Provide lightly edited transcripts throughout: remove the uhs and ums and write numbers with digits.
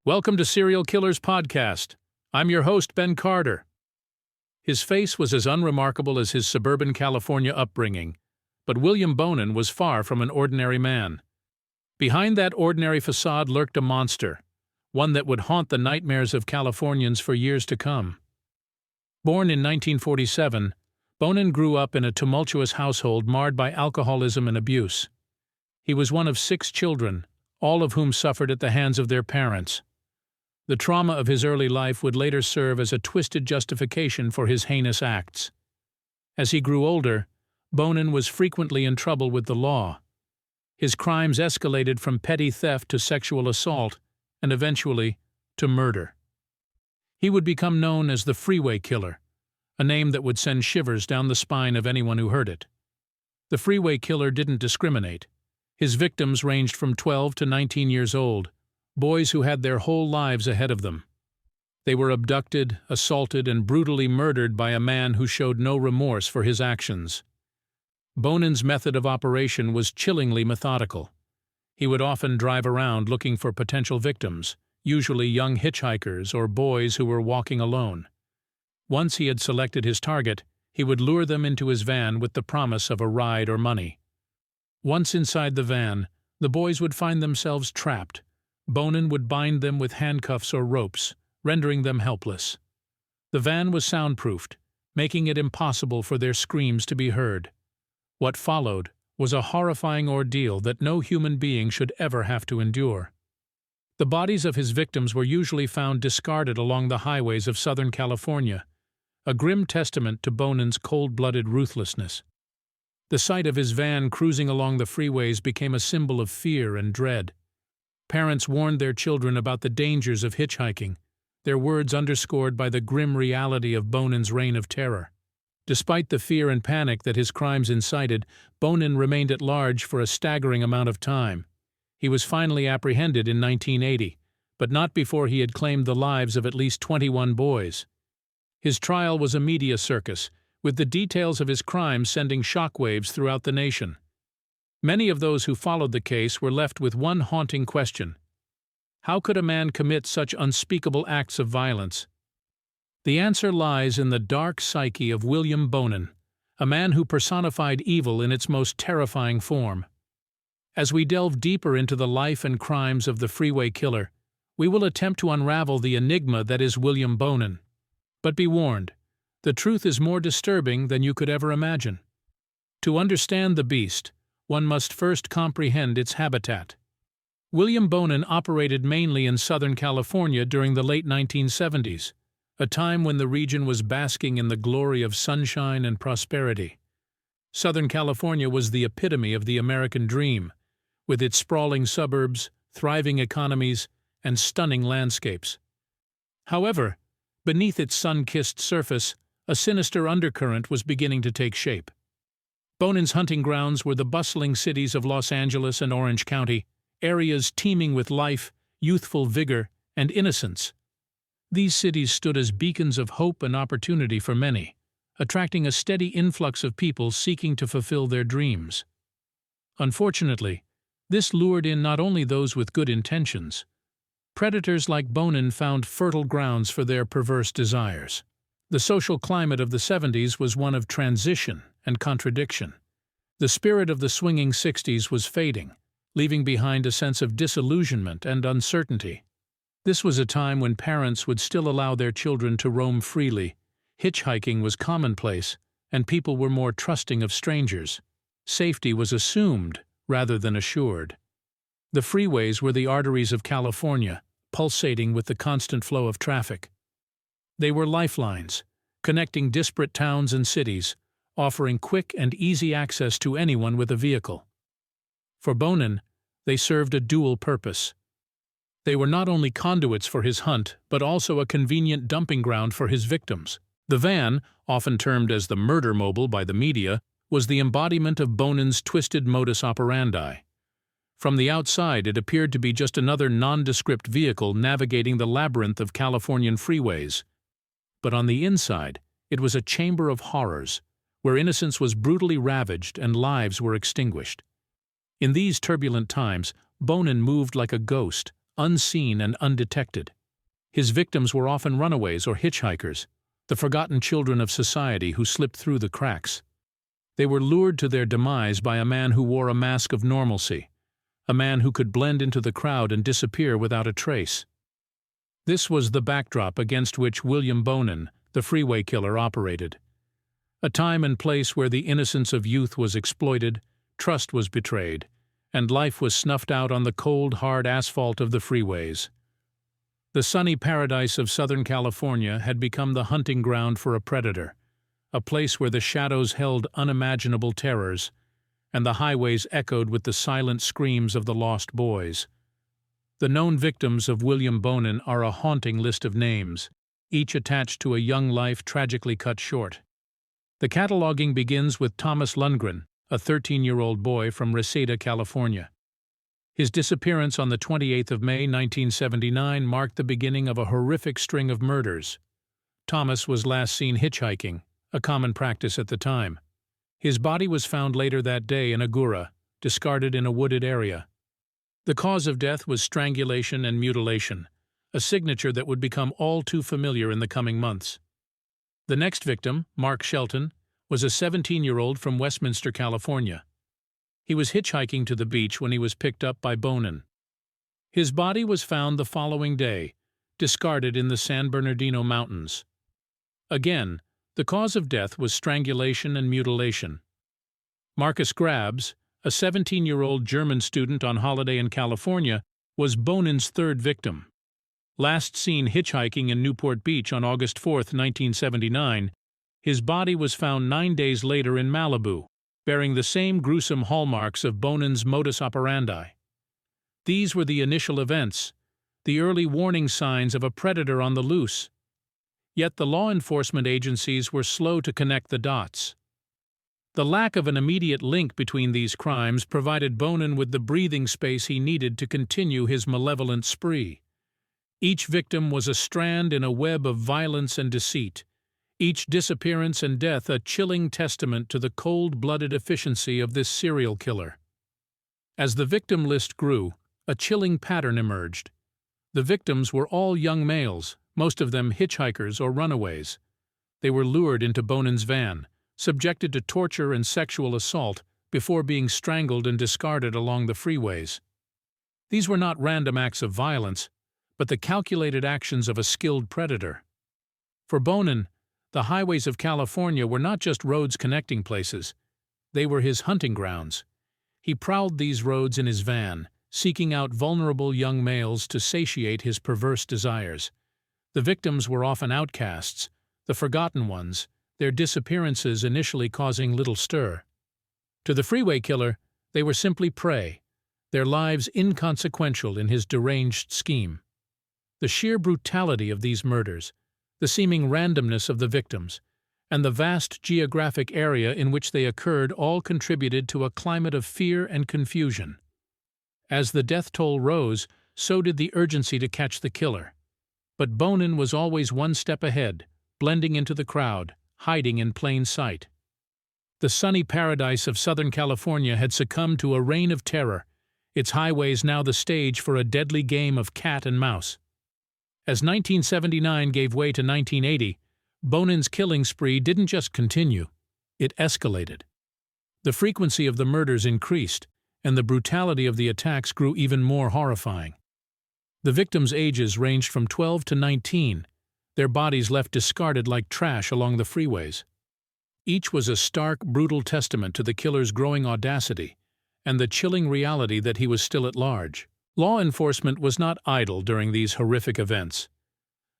Welcome to Serial Killers Podcast. I'm your host, Ben Carter. His face was as unremarkable as his suburban California upbringing, but William Bonin was far from an ordinary man. Behind that ordinary facade lurked a monster, one that would haunt the nightmares of Californians for years to come. Born in 1947, Bonin grew up in a tumultuous household marred by alcoholism and abuse. He was one of 6 children, all of whom suffered at the hands of their parents. The trauma of his early life would later serve as a twisted justification for his heinous acts. As he grew older, Bonin was frequently in trouble with the law. His crimes escalated from petty theft to sexual assault, and eventually to murder. He would become known as the Freeway Killer, a name that would send shivers down the spine of anyone who heard it. The Freeway Killer didn't discriminate. His victims ranged from 12 to 19 years old, boys who had their whole lives ahead of them. They were abducted, assaulted, and brutally murdered by a man who showed no remorse for his actions. Bonin's method of operation was chillingly methodical. He would often drive around looking for potential victims, usually young hitchhikers or boys who were walking alone. Once he had selected his target, he would lure them into his van with the promise of a ride or money. Once inside the van, the boys would find themselves trapped. Bonin would bind them with handcuffs or ropes, rendering them helpless. The van was soundproofed, making it impossible for their screams to be heard. What followed was a horrifying ordeal that no human being should ever have to endure. The bodies of his victims were usually found discarded along the highways of Southern California, a grim testament to Bonin's cold-blooded ruthlessness. The sight of his van cruising along the freeways became a symbol of fear and dread. Parents warned their children about the dangers of hitchhiking, their words underscored by the grim reality of Bonin's reign of terror. Despite the fear and panic that his crimes incited, Bonin remained at large for a staggering amount of time. He was finally apprehended in 1980, but not before he had claimed the lives of at least 21 boys. His trial was a media circus, with the details of his crimes sending shockwaves throughout the nation. Many of those who followed the case were left with one haunting question: how could a man commit such unspeakable acts of violence? The answer lies in the dark psyche of William Bonin, a man who personified evil in its most terrifying form. As we delve deeper into the life and crimes of the Freeway Killer, we will attempt to unravel the enigma that is William Bonin. But be warned, the truth is more disturbing than you could ever imagine. To understand the beast, one must first comprehend its habitat. William Bonin operated mainly in Southern California during the late 1970s, a time when the region was basking in the glory of sunshine and prosperity. Southern California was the epitome of the American dream, with its sprawling suburbs, thriving economies, and stunning landscapes. However, beneath its sun-kissed surface, a sinister undercurrent was beginning to take shape. Bonin's hunting grounds were the bustling cities of Los Angeles and Orange County, areas teeming with life, youthful vigor, and innocence. These cities stood as beacons of hope and opportunity for many, attracting a steady influx of people seeking to fulfill their dreams. Unfortunately, this lured in not only those with good intentions. Predators like Bonin found fertile grounds for their perverse desires. The social climate of the 70s was one of transition and contradiction. The spirit of the swinging 60s was fading, leaving behind a sense of disillusionment and uncertainty. This was a time when parents would still allow their children to roam freely, hitchhiking was commonplace, and people were more trusting of strangers. Safety was assumed rather than assured. The freeways were the arteries of California, pulsating with the constant flow of traffic. They were lifelines, connecting disparate towns and cities, offering quick and easy access to anyone with a vehicle. For Bonin, they served a dual purpose. They were not only conduits for his hunt, but also a convenient dumping ground for his victims. The van, often termed as the murder mobile by the media, was the embodiment of Bonin's twisted modus operandi. From the outside, it appeared to be just another nondescript vehicle navigating the labyrinth of Californian freeways. But on the inside, it was a chamber of horrors, where innocence was brutally ravaged and lives were extinguished. In these turbulent times, Bonin moved like a ghost, unseen and undetected. His victims were often runaways or hitchhikers, the forgotten children of society who slipped through the cracks. They were lured to their demise by a man who wore a mask of normalcy, a man who could blend into the crowd and disappear without a trace. This was the backdrop against which William Bonin, the Freeway Killer, operated. A time and place where the innocence of youth was exploited, trust was betrayed, and life was snuffed out on the cold, hard asphalt of the freeways. The sunny paradise of Southern California had become the hunting ground for a predator, a place where the shadows held unimaginable terrors, and the highways echoed with the silent screams of the lost boys. The known victims of William Bonin are a haunting list of names, each attached to a young life tragically cut short. The cataloging begins with Thomas Lundgren, a 13-year-old boy from Reseda, California. His disappearance on the 28th of May 1979 marked the beginning of a horrific string of murders. Thomas was last seen hitchhiking, a common practice at the time. His body was found later that day in Agoura, discarded in a wooded area. The cause of death was strangulation and mutilation, a signature that would become all too familiar in the coming months. The next victim, Mark Shelton, was a 17-year-old from Westminster, California. He was hitchhiking to the beach when he was picked up by Bonin. His body was found the following day, discarded in the San Bernardino Mountains. Again, the cause of death was strangulation and mutilation. Marcus Grabs, a 17-year-old German student on holiday in California, was Bonin's third victim. Last seen hitchhiking in Newport Beach on August 4, 1979, his body was found 9 days later in Malibu, bearing the same gruesome hallmarks of Bonin's modus operandi. These were the initial events, the early warning signs of a predator on the loose. Yet the law enforcement agencies were slow to connect the dots. The lack of an immediate link between these crimes provided Bonin with the breathing space he needed to continue his malevolent spree. Each victim was a strand in a web of violence and deceit, each disappearance and death a chilling testament to the cold-blooded efficiency of this serial killer. As the victim list grew, a chilling pattern emerged. The victims were all young males, most of them hitchhikers or runaways. They were lured into Bonin's van, subjected to torture and sexual assault before being strangled and discarded along the freeways. These were not random acts of violence, but the calculated actions of a skilled predator. For Bonin, the highways of California were not just roads connecting places. They were his hunting grounds. He prowled these roads in his van, seeking out vulnerable young males to satiate his perverse desires. The victims were often outcasts, the forgotten ones, their disappearances initially causing little stir. To the Freeway Killer, they were simply prey, their lives inconsequential in his deranged scheme. The sheer brutality of these murders, the seeming randomness of the victims, and the vast geographic area in which they occurred all contributed to a climate of fear and confusion. As the death toll rose, so did the urgency to catch the killer. But Bonin was always one step ahead, blending into the crowd, hiding in plain sight. The sunny paradise of Southern California had succumbed to a reign of terror, its highways now the stage for a deadly game of cat and mouse. As 1979 gave way to 1980, Bonin's killing spree didn't just continue, it escalated. The frequency of the murders increased, and the brutality of the attacks grew even more horrifying. The victims' ages ranged from 12 to 19, their bodies left discarded like trash along the freeways. Each was a stark, brutal testament to the killer's growing audacity and the chilling reality that he was still at large. Law enforcement was not idle during these horrific events.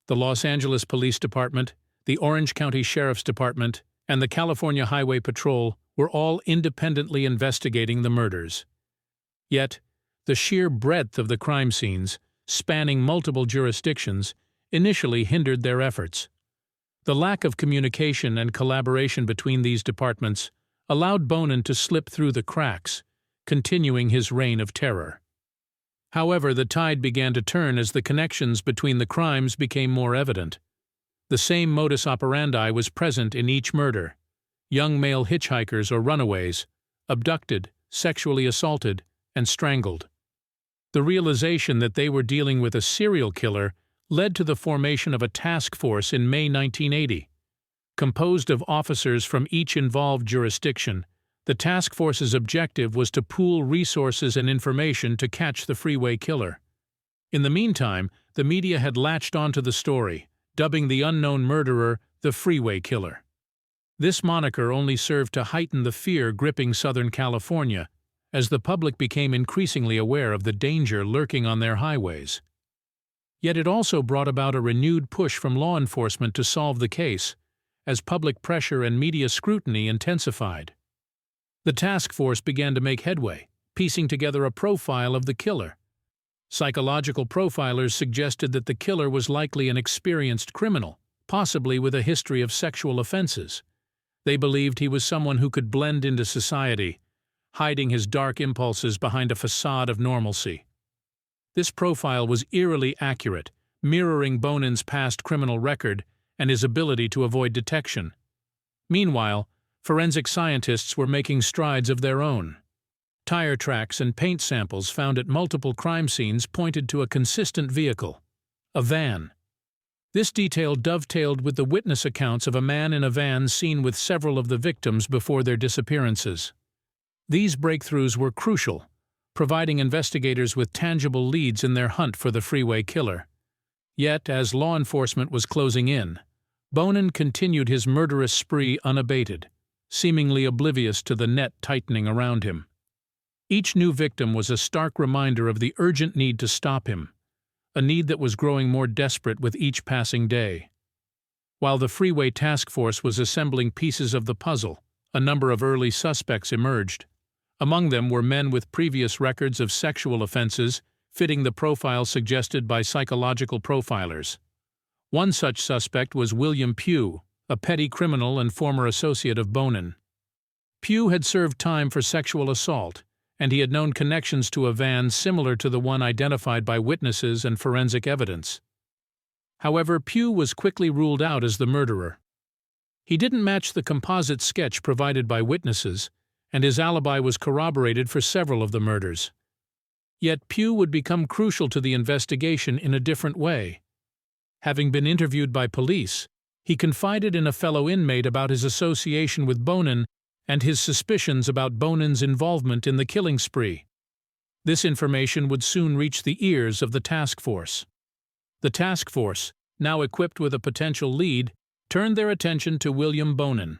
The Los Angeles Police Department, the Orange County Sheriff's Department, and the California Highway Patrol were all independently investigating the murders. Yet, the sheer breadth of the crime scenes, spanning multiple jurisdictions, initially hindered their efforts. The lack of communication and collaboration between these departments allowed Bonin to slip through the cracks, continuing his reign of terror. However, the tide began to turn as the connections between the crimes became more evident. The same modus operandi was present in each murder. Young male hitchhikers or runaways, abducted, sexually assaulted, and strangled. The realization that they were dealing with a serial killer led to the formation of a task force in May 1980. Composed of officers from each involved jurisdiction, the task force's objective was to pool resources and information to catch the Freeway Killer. In the meantime, the media had latched onto the story, dubbing the unknown murderer the Freeway Killer. This moniker only served to heighten the fear gripping Southern California, as the public became increasingly aware of the danger lurking on their highways. Yet it also brought about a renewed push from law enforcement to solve the case, as public pressure and media scrutiny intensified. The task force began to make headway, piecing together a profile of the killer. Psychological profilers suggested that the killer was likely an experienced criminal, possibly with a history of sexual offenses. They believed he was someone who could blend into society, hiding his dark impulses behind a facade of normalcy. This profile was eerily accurate, mirroring Bonin's past criminal record and his ability to avoid detection. Meanwhile, forensic scientists were making strides of their own. Tire tracks and paint samples found at multiple crime scenes pointed to a consistent vehicle, a van. This detail dovetailed with the witness accounts of a man in a van seen with several of the victims before their disappearances. These breakthroughs were crucial, providing investigators with tangible leads in their hunt for the Freeway Killer. Yet, as law enforcement was closing in, Bonin continued his murderous spree unabated, seemingly oblivious to the net tightening around him. Each new victim was a stark reminder of the urgent need to stop him, a need that was growing more desperate with each passing day. While the Freeway Task Force was assembling pieces of the puzzle, a number of early suspects emerged. Among them were men with previous records of sexual offenses, fitting the profile suggested by psychological profilers. One such suspect was William Pugh, a petty criminal and former associate of Bonin. Pugh had served time for sexual assault, and he had known connections to a van similar to the one identified by witnesses and forensic evidence. However, Pugh was quickly ruled out as the murderer. He didn't match the composite sketch provided by witnesses, and his alibi was corroborated for several of the murders. Yet Pugh would become crucial to the investigation in a different way. Having been interviewed by police, he confided in a fellow inmate about his association with Bonin and his suspicions about Bonin's involvement in the killing spree. This information would soon reach the ears of the task force. The task force, now equipped with a potential lead, turned their attention to William Bonin.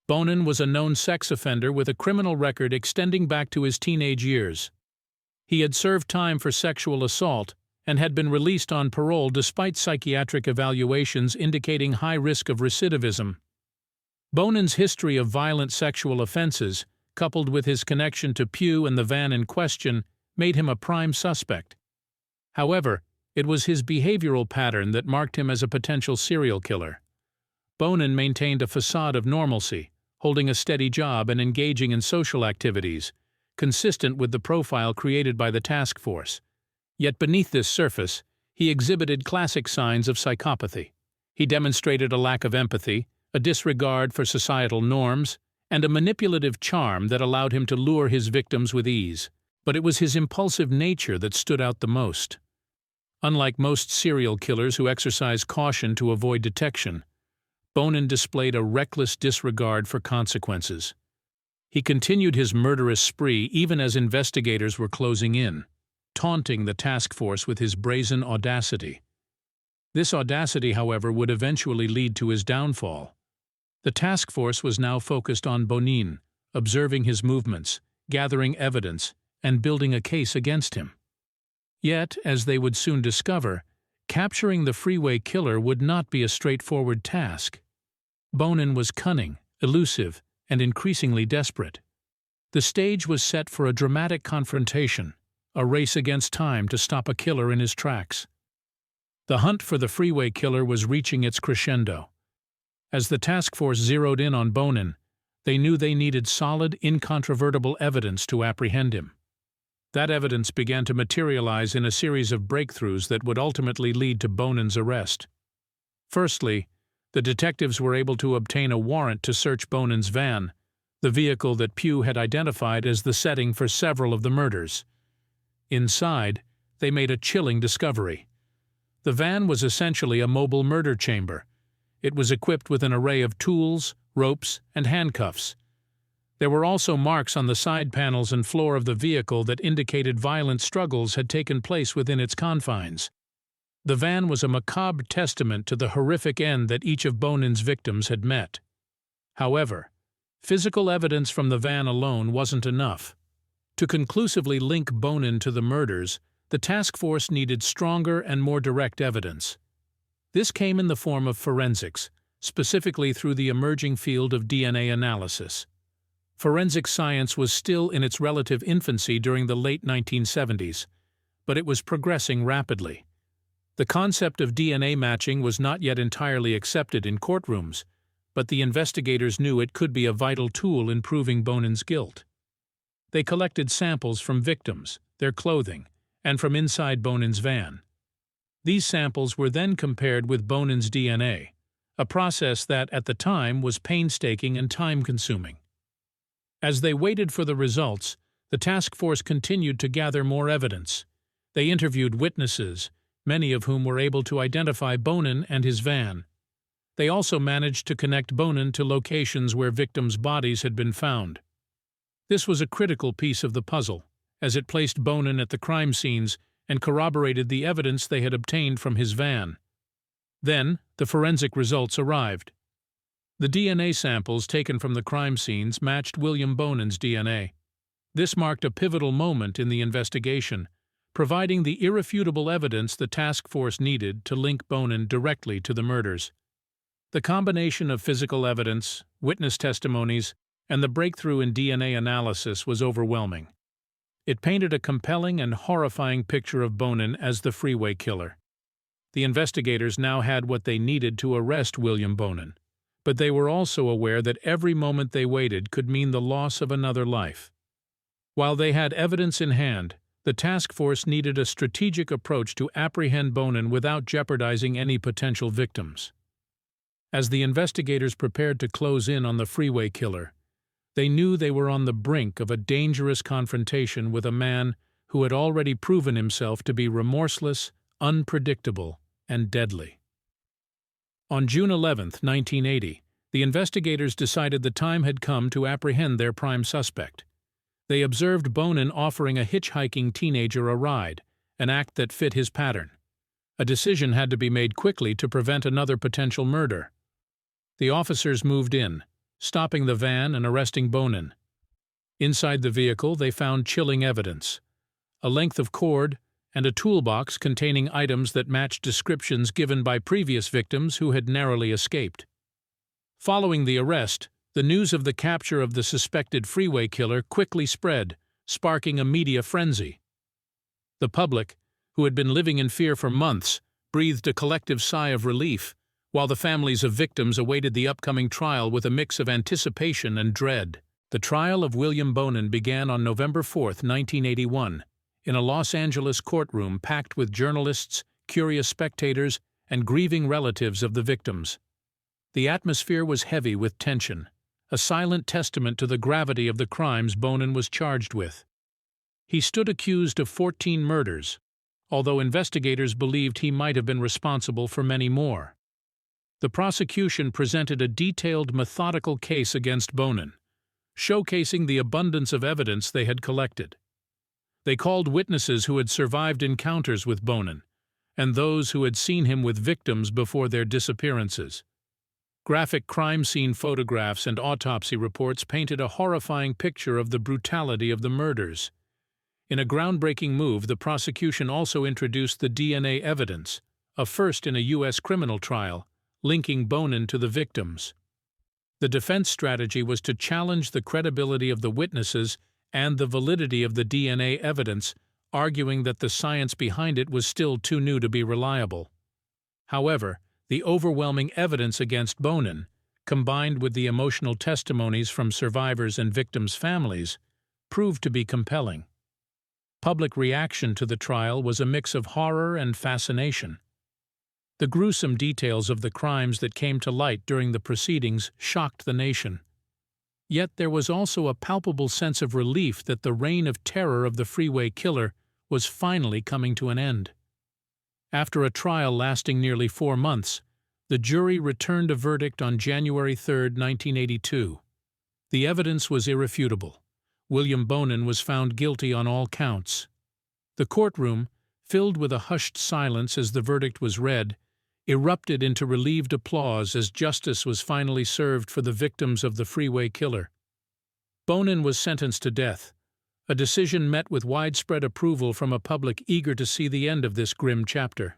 Bonin was a known sex offender with a criminal record extending back to his teenage years. He had served time for sexual assault and had been released on parole despite psychiatric evaluations indicating high risk of recidivism. Bonin's history of violent sexual offenses, coupled with his connection to Pugh and the van in question, made him a prime suspect. However, it was his behavioral pattern that marked him as a potential serial killer. Bonin maintained a facade of normalcy, holding a steady job and engaging in social activities, consistent with the profile created by the task force. Yet beneath this surface, he exhibited classic signs of psychopathy. He demonstrated a lack of empathy, a disregard for societal norms, and a manipulative charm that allowed him to lure his victims with ease. But it was his impulsive nature that stood out the most. Unlike most serial killers who exercise caution to avoid detection, Bonin displayed a reckless disregard for consequences. He continued his murderous spree even as investigators were closing in, taunting the task force with his brazen audacity. This audacity, however, would eventually lead to his downfall. The task force was now focused on Bonin, observing his movements, gathering evidence, and building a case against him. Yet, as they would soon discover, capturing the Freeway Killer would not be a straightforward task. Bonin was cunning, elusive, and increasingly desperate. The stage was set for a dramatic confrontation, a race against time to stop a killer in his tracks. The hunt for the Freeway Killer was reaching its crescendo. As the task force zeroed in on Bonin, they knew they needed solid, incontrovertible evidence to apprehend him. That evidence began to materialize in a series of breakthroughs that would ultimately lead to Bonin's arrest. Firstly, the detectives were able to obtain a warrant to search Bonin's van, the vehicle that Pugh had identified as the setting for several of the murders. Inside, they made a chilling discovery. The van was essentially a mobile murder chamber. It was equipped with an array of tools, ropes, and handcuffs. There were also marks on the side panels and floor of the vehicle that indicated violent struggles had taken place within its confines. The van was a macabre testament to the horrific end that each of Bonin's victims had met. However, physical evidence from the van alone wasn't enough. To conclusively link Bonin to the murders, the task force needed stronger and more direct evidence. This came in the form of forensics, specifically through the emerging field of DNA analysis. Forensic science was still in its relative infancy during the late 1970s, but it was progressing rapidly. The concept of DNA matching was not yet entirely accepted in courtrooms, but the investigators knew it could be a vital tool in proving Bonin's guilt. They collected samples from victims, their clothing, and from inside Bonin's van. These samples were then compared with Bonin's DNA, a process that, at the time, was painstaking and time-consuming. As they waited for the results, the task force continued to gather more evidence. They interviewed witnesses, many of whom were able to identify Bonin and his van. They also managed to connect Bonin to locations where victims' bodies had been found. This was a critical piece of the puzzle, as it placed Bonin at the crime scenes and corroborated the evidence they had obtained from his van. Then, the forensic results arrived. The DNA samples taken from the crime scenes matched William Bonin's DNA. This marked a pivotal moment in the investigation, providing the irrefutable evidence the task force needed to link Bonin directly to the murders. The combination of physical evidence, witness testimonies, and the breakthrough in DNA analysis was overwhelming. It painted a compelling and horrifying picture of Bonin as the Freeway Killer. The investigators now had what they needed to arrest William Bonin, but they were also aware that every moment they waited could mean the loss of another life. While they had evidence in hand, the task force needed a strategic approach to apprehend Bonin without jeopardizing any potential victims. As the investigators prepared to close in on the Freeway Killer, they knew they were on the brink of a dangerous confrontation with a man who had already proven himself to be remorseless, unpredictable, and deadly. On June 11, 1980, the investigators decided the time had come to apprehend their prime suspect. They observed Bonin offering a hitchhiking teenager a ride, an act that fit his pattern. A decision had to be made quickly to prevent another potential murder. The officers moved in, stopping the van and arresting Bonin. Inside the vehicle, they found chilling evidence: a length of cord and a toolbox containing items that matched descriptions given by previous victims who had narrowly escaped. Following the arrest, the news of the capture of the suspected Freeway Killer quickly spread, sparking a media frenzy. The public, who had been living in fear for months, breathed a collective sigh of relief, while the families of victims awaited the upcoming trial with a mix of anticipation and dread. The trial of William Bonin began on November 4, 1981, in a Los Angeles courtroom packed with journalists, curious spectators, and grieving relatives of the victims. The atmosphere was heavy with tension, a silent testament to the gravity of the crimes Bonin was charged with. He stood accused of 14 murders, although investigators believed he might have been responsible for many more. The prosecution presented a detailed, methodical case against Bonin, showcasing the abundance of evidence they had collected. They called witnesses who had survived encounters with Bonin, and those who had seen him with victims before their disappearances. Graphic crime scene photographs and autopsy reports painted a horrifying picture of the brutality of the murders. In a groundbreaking move, the prosecution also introduced the DNA evidence, a first in a U.S. criminal trial, linking Bonin to the victims. The defense strategy was to challenge the credibility of the witnesses and the validity of the DNA evidence, arguing that the science behind it was still too new to be reliable. However, the overwhelming evidence against Bonin, combined with the emotional testimonies from survivors and victims' families, proved to be compelling. Public reaction to the trial was a mix of horror and fascination. The gruesome details of the crimes that came to light during the proceedings shocked the nation. Yet there was also a palpable sense of relief that the reign of terror of the Freeway Killer was finally coming to an end. After a trial lasting nearly 4 months, the jury returned a verdict on January 3, 1982. The evidence was irrefutable. William Bonin was found guilty on all counts. The courtroom, filled with a hushed silence as the verdict was read, erupted into relieved applause as justice was finally served for the victims of the Freeway Killer. Bonin was sentenced to death, a decision met with widespread approval from a public eager to see the end of this grim chapter.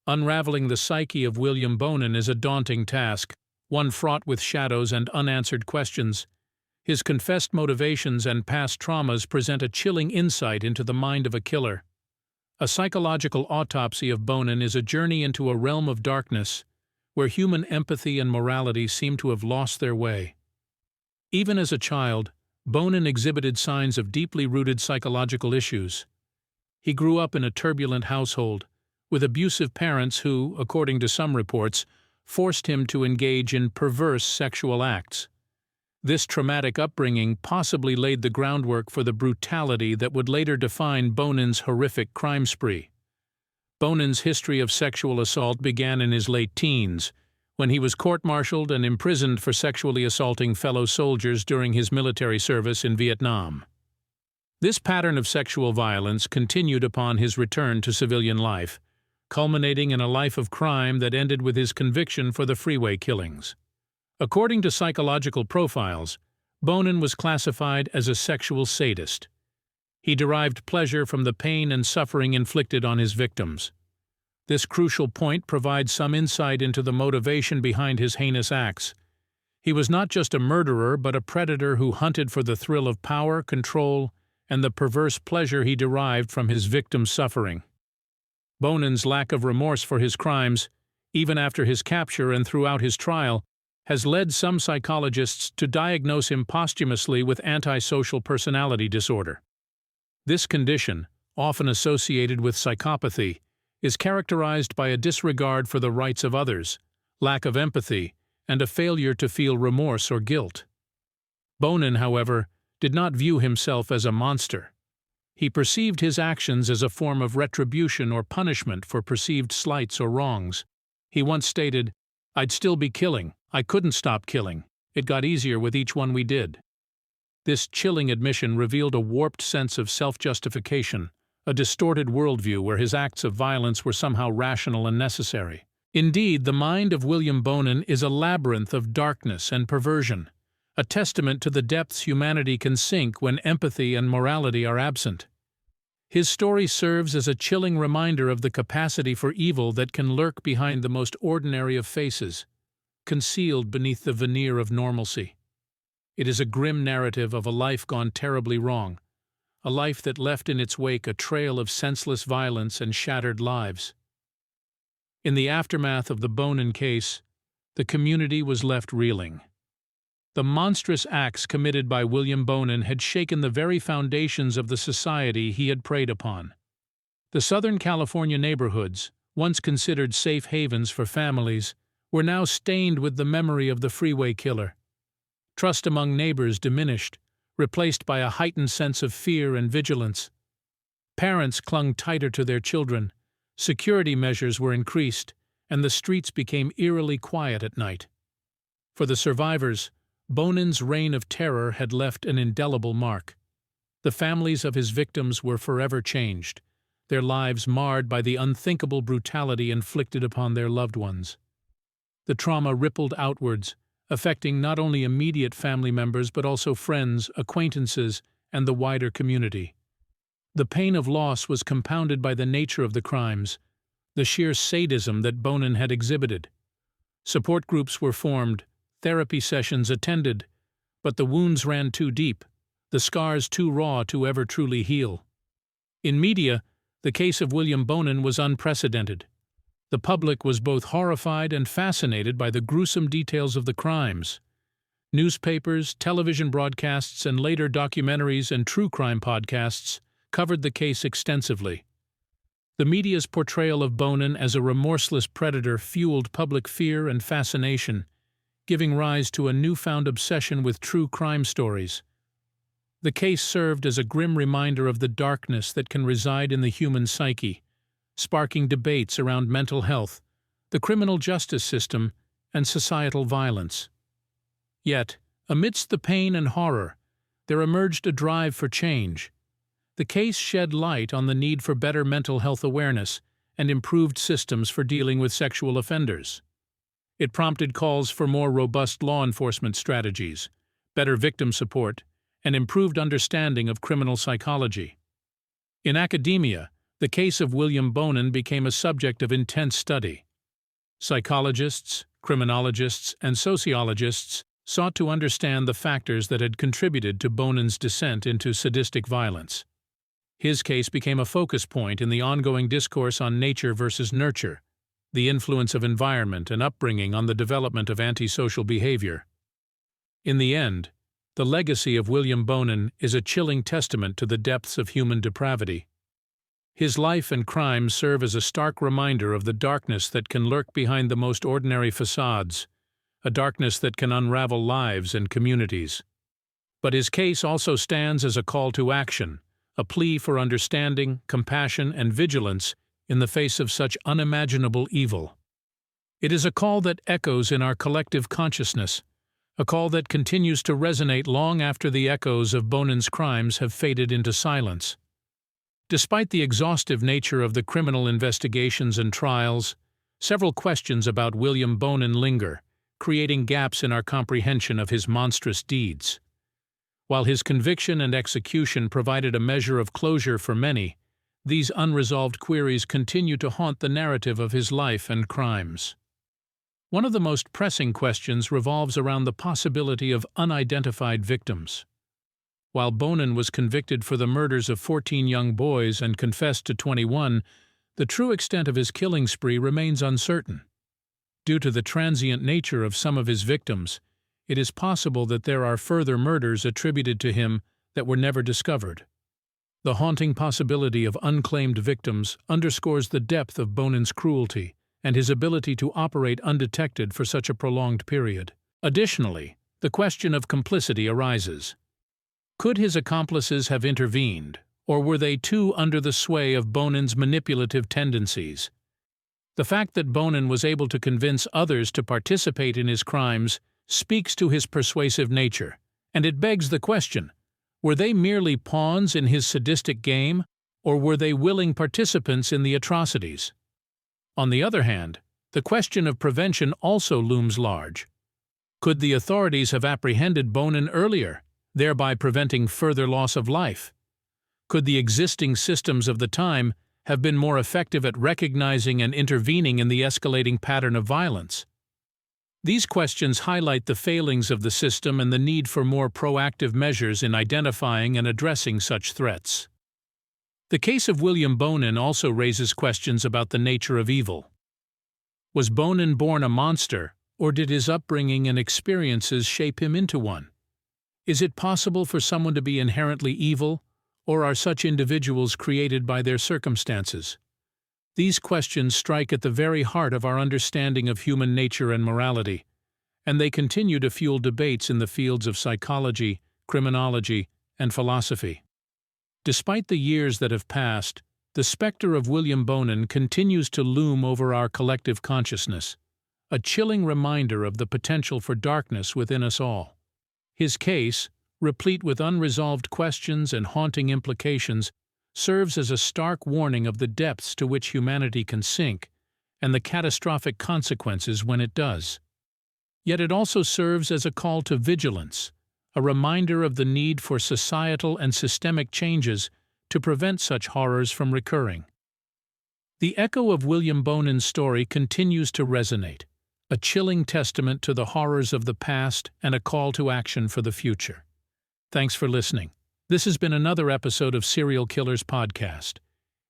Unraveling the psyche of William Bonin is a daunting task, one fraught with shadows and unanswered questions. His confessed motivations and past traumas present a chilling insight into the mind of a killer. A psychological autopsy of Bonin is a journey into a realm of darkness, where human empathy and morality seem to have lost their way. Even as a child, Bonin exhibited signs of deeply rooted psychological issues. He grew up in a turbulent household, with abusive parents who, according to some reports, forced him to engage in perverse sexual acts. This traumatic upbringing possibly laid the groundwork for the brutality that would later define Bonin's horrific crime spree. Bonin's history of sexual assault began in his late teens, when he was court-martialed and imprisoned for sexually assaulting fellow soldiers during his military service in Vietnam. This pattern of sexual violence continued upon his return to civilian life, culminating in a life of crime that ended with his conviction for the Freeway killings. According to psychological profiles, Bonin was classified as a sexual sadist. He derived pleasure from the pain and suffering inflicted on his victims. This crucial point provides some insight into the motivation behind his heinous acts. He was not just a murderer, but a predator who hunted for the thrill of power, control, and the perverse pleasure he derived from his victims' suffering. Bonin's lack of remorse for his crimes, even after his capture and throughout his trial, has led some psychologists to diagnose him posthumously with antisocial personality disorder. This condition, often associated with psychopathy, is characterized by a disregard for the rights of others, lack of empathy, and a failure to feel remorse or guilt. Bonin, however, did not view himself as a monster. He perceived his actions as a form of retribution or punishment for perceived slights or wrongs. He once stated, "I'd still be killing. I couldn't stop killing. It got easier with each one we did." This chilling admission revealed a warped sense of self-justification, a distorted worldview where his acts of violence were somehow rational and necessary. Indeed, the mind of William Bonin is a labyrinth of darkness and perversion, a testament to the depths humanity can sink when empathy and morality are absent. His story serves as a chilling reminder of the capacity for evil that can lurk behind the most ordinary of faces, concealed beneath the veneer of normalcy. It is a grim narrative of a life gone terribly wrong, a life that left in its wake a trail of senseless violence and shattered lives. In the aftermath of the Bonin case, the community was left reeling. The monstrous acts committed by William Bonin had shaken the very foundations of the society he had preyed upon. The Southern California neighborhoods, once considered safe havens for families, were now stained with the memory of the Freeway Killer. Trust among neighbors diminished, replaced by a heightened sense of fear and vigilance. Parents clung tighter to their children, security measures were increased, and the streets became eerily quiet at night. For the survivors, Bonin's reign of terror had left an indelible mark. The families of his victims were forever changed, their lives marred by the unthinkable brutality inflicted upon their loved ones. The trauma rippled outwards, affecting not only immediate family members but also friends, acquaintances, and the wider community. The pain of loss was compounded by the nature of the crimes, the sheer sadism that Bonin had exhibited. Support groups were formed, therapy sessions attended, but the wounds ran too deep, the scars too raw to ever truly heal. In media, the case of William Bonin was unprecedented. The public was both horrified and fascinated by the gruesome details of the crimes. Newspapers, television broadcasts, and later documentaries and true crime podcasts covered the case extensively. The media's portrayal of Bonin as a remorseless predator fueled public fear and fascination, giving rise to a newfound obsession with true crime stories. The case served as a grim reminder of the darkness that can reside in the human psyche, sparking debates around mental health, the criminal justice system, and societal violence. Yet, amidst the pain and horror, there emerged a drive for change. The case shed light on the need for better mental health awareness and improved systems for dealing with sexual offenders. It prompted calls for more robust law enforcement strategies, better victim support, and improved understanding of criminal psychology. In academia, the case of William Bonin became a subject of intense study. Psychologists, criminologists, and sociologists sought to understand the factors that had contributed to Bonin's descent into sadistic violence. His case became a focus point in the ongoing discourse on nature versus nurture, the influence of environment and upbringing on the development of antisocial behavior. In the end, the legacy of William Bonin is a chilling testament to the depths of human depravity. His life and crimes serve as a stark reminder of the darkness that can lurk behind the most ordinary facades, a darkness that can unravel lives and communities. But his case also stands as a call to action, a plea for understanding, compassion, and vigilance in the face of such unimaginable evil. It is a call that echoes in our collective consciousness, a call that continues to resonate long after the echoes of Bonin's crimes have faded into silence. Despite the exhaustive nature of the criminal investigations and trials, several questions about William Bonin linger, creating gaps in our comprehension of his monstrous deeds. While his conviction and execution provided a measure of closure for many, these unresolved queries continue to haunt the narrative of his life and crimes. One of the most pressing questions revolves around the possibility of unidentified victims. While Bonin was convicted for the murders of 14 young boys and confessed to 21, the true extent of his killing spree remains uncertain. Due to the transient nature of some of his victims, it is possible that there are further murders attributed to him that were never discovered. The haunting possibility of unclaimed victims underscores the depth of Bonin's cruelty and his ability to operate undetected for such a prolonged period. Additionally, the question of complicity arises. Could his accomplices have intervened, or were they too under the sway of Bonin's manipulative tendencies? The fact that Bonin was able to convince others to participate in his crimes speaks to his persuasive nature, and it begs the question, were they merely pawns in his sadistic game, or were they willing participants in the atrocities? On the other hand, the question of prevention also looms large. Could the authorities have apprehended Bonin earlier, thereby preventing further loss of life? Could the existing systems of the time have been more effective at recognizing and intervening in the escalating pattern of violence? These questions highlight the failings of the system and the need for more proactive measures in identifying and addressing such threats. The case of William Bonin also raises questions about the nature of evil. Was Bonin born a monster, or did his upbringing and experiences shape him into one? Is it possible for someone to be inherently evil, or are such individuals created by their circumstances? These questions strike at the very heart of our understanding of human nature and morality, and they continue to fuel debates in the fields of psychology, criminology, and philosophy. Despite the years that have passed, the specter of William Bonin continues to loom over our collective consciousness, a chilling reminder of the potential for darkness within us all. His case, replete with unresolved questions and haunting implications, serves as a stark warning of the depths to which humanity can sink and the catastrophic consequences when it does. Yet it also serves as a call to vigilance, a reminder of the need for societal and systemic changes to prevent such horrors from recurring. The echo of William Bonin's story continues to resonate, a chilling testament to the horrors of the past and a call to action for the future. Thanks for listening. This has been another episode of Serial Killers Podcast.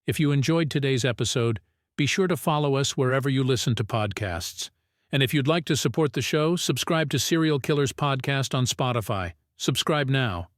If you enjoyed today's episode, be sure to follow us wherever you listen to podcasts. And if you'd like to support the show, subscribe to Serial Killers Podcast on Spotify. Subscribe now.